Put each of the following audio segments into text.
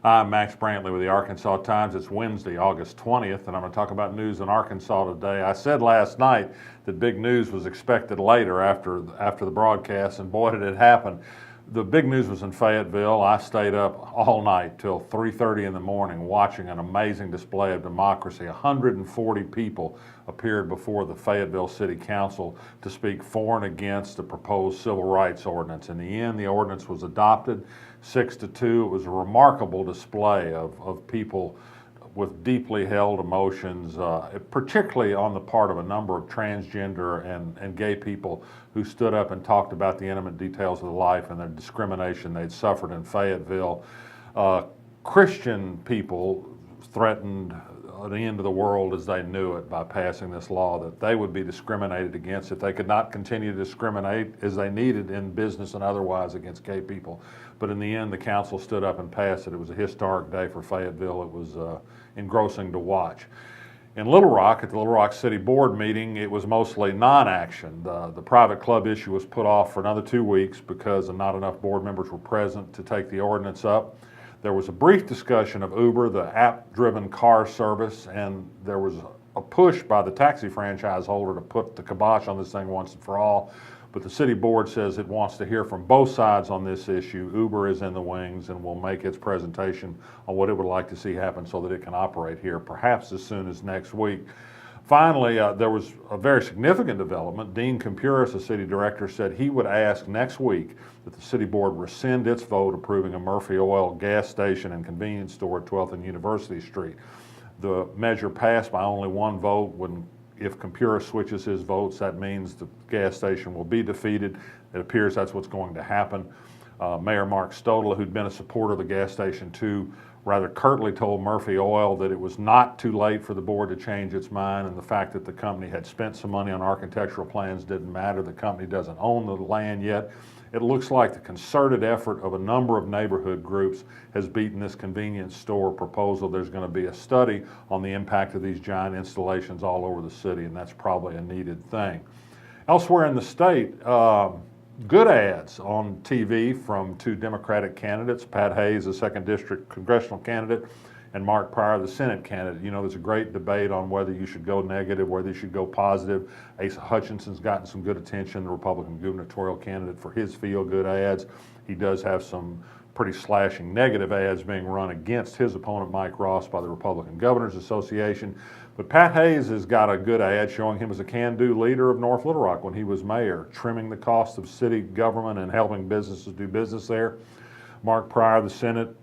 I'm Max Brantley with the Arkansas Times. It's Wednesday, August 20th, and I'm going to talk about news in Arkansas today. I said last night that big news was expected later after the broadcast, and boy, did it happen. The big news was in Fayetteville. I stayed up all night till 3:30 in the morning watching an amazing display of democracy. 140 people appeared before the Fayetteville City Council to speak for and against the proposed civil rights ordinance. In the end, the ordinance was adopted 6-2. It was a remarkable display of people with deeply held emotions, particularly on the part of a number of transgender and gay people who stood up and talked about the intimate details of the life and the discrimination they'd suffered in Fayetteville. Christian people threatened the end of the world as they knew it by passing this law, that they would be discriminated against if they could not continue to discriminate as they needed in business and otherwise against gay people. But in the end, the council stood up and passed it. It was a historic day for Fayetteville. It was engrossing to watch. In Little Rock, at the Little Rock City Board meeting, it was mostly non-action. The private club issue was put off for another 2 weeks because not enough board members were present to take the ordinance up. There was a brief discussion of Uber, the app-driven car service, and there was a push by the taxi franchise holder to put the kibosh on this thing once and for all. But the city board says it wants to hear from both sides on this issue. Uber is in the wings and will make its presentation on what it would like to see happen so that it can operate here, perhaps as soon as next week. Finally, there was a very significant development. Dean Compuris, the city director, said he would ask next week that the city board rescind its vote approving a Murphy Oil gas station and convenience store at 12th and University Street. The measure passed by only one vote. If Compuris switches his votes, that means the gas station will be defeated. It appears that's what's going to happen. Mayor Mark Stodler, who'd been a supporter of the gas station too, rather curtly told Murphy Oil that it was not too late for the board to change its mind, and the fact that the company had spent some money on architectural plans didn't matter. The company doesn't own the land yet. It looks like the concerted effort of a number of neighborhood groups has beaten this convenience store proposal. There's going to be a study on the impact of these giant installations all over the city, and that's probably a needed thing. Elsewhere in the state, good ads on TV from two Democratic candidates, Pat Hayes, the 2nd District congressional candidate, and Mark Pryor, the Senate candidate. You know, there's a great debate on whether you should go negative, whether you should go positive. Asa Hutchinson's gotten some good attention, the Republican gubernatorial candidate, for his feel-good ads. He does have some pretty slashing negative ads being run against his opponent, Mike Ross, by the Republican Governors Association. But Pat Hayes has got a good ad showing him as a can-do leader of North Little Rock when he was mayor, trimming the cost of city government and helping businesses do business there. Mark Pryor, the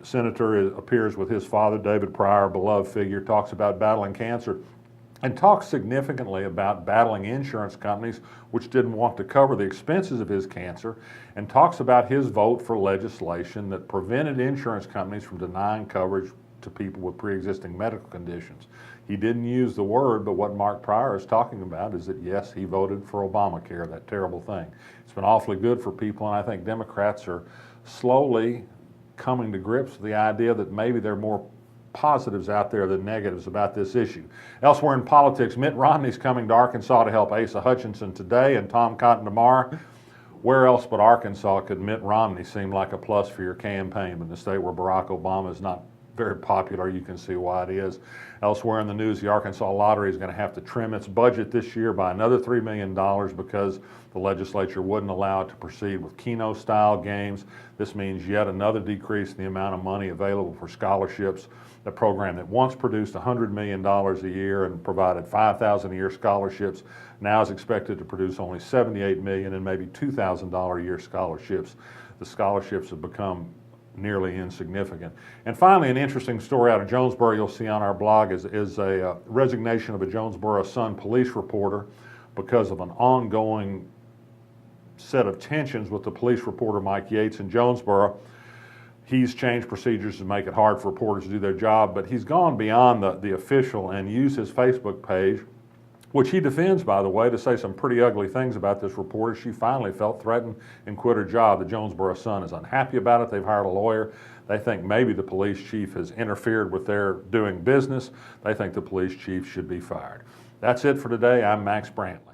senator, appears with his father, David Pryor, a beloved figure, talks about battling cancer and talks significantly about battling insurance companies which didn't want to cover the expenses of his cancer, and talks about his vote for legislation that prevented insurance companies from denying coverage to people with pre-existing medical conditions. He didn't use the word, but what Mark Pryor is talking about is that, yes, he voted for Obamacare, that terrible thing. It's been awfully good for people, and I think Democrats are slowly coming to grips with the idea that maybe there are more positives out there than negatives about this issue. Elsewhere in politics, Mitt Romney's coming to Arkansas to help Asa Hutchinson today and Tom Cotton tomorrow. Where else but Arkansas could Mitt Romney seem like a plus for your campaign? But in the state where Barack Obama is not very popular, you can see why it is. Elsewhere in the news, the Arkansas Lottery is going to have to trim its budget this year by another $3 million because the legislature wouldn't allow it to proceed with Keno-style games. This means yet another decrease in the amount of money available for scholarships. The program that once produced $100 million a year and provided 5,000 a year scholarships now is expected to produce only $78 million and maybe $2,000 a year scholarships. The scholarships have become nearly insignificant. And finally, an interesting story out of Jonesboro you'll see on our blog is a resignation of a Jonesboro Sun police reporter because of an ongoing set of tensions with the police reporter Mike Yates in Jonesboro. He's changed procedures to make it hard for reporters to do their job, but he's gone beyond the official and used his Facebook page, which he defends, by the way, to say some pretty ugly things about this reporter. She finally felt threatened and quit her job. The Jonesboro Sun is unhappy about it. They've hired a lawyer. They think maybe the police chief has interfered with their doing business. They think the police chief should be fired. That's it for today. I'm Max Brantley.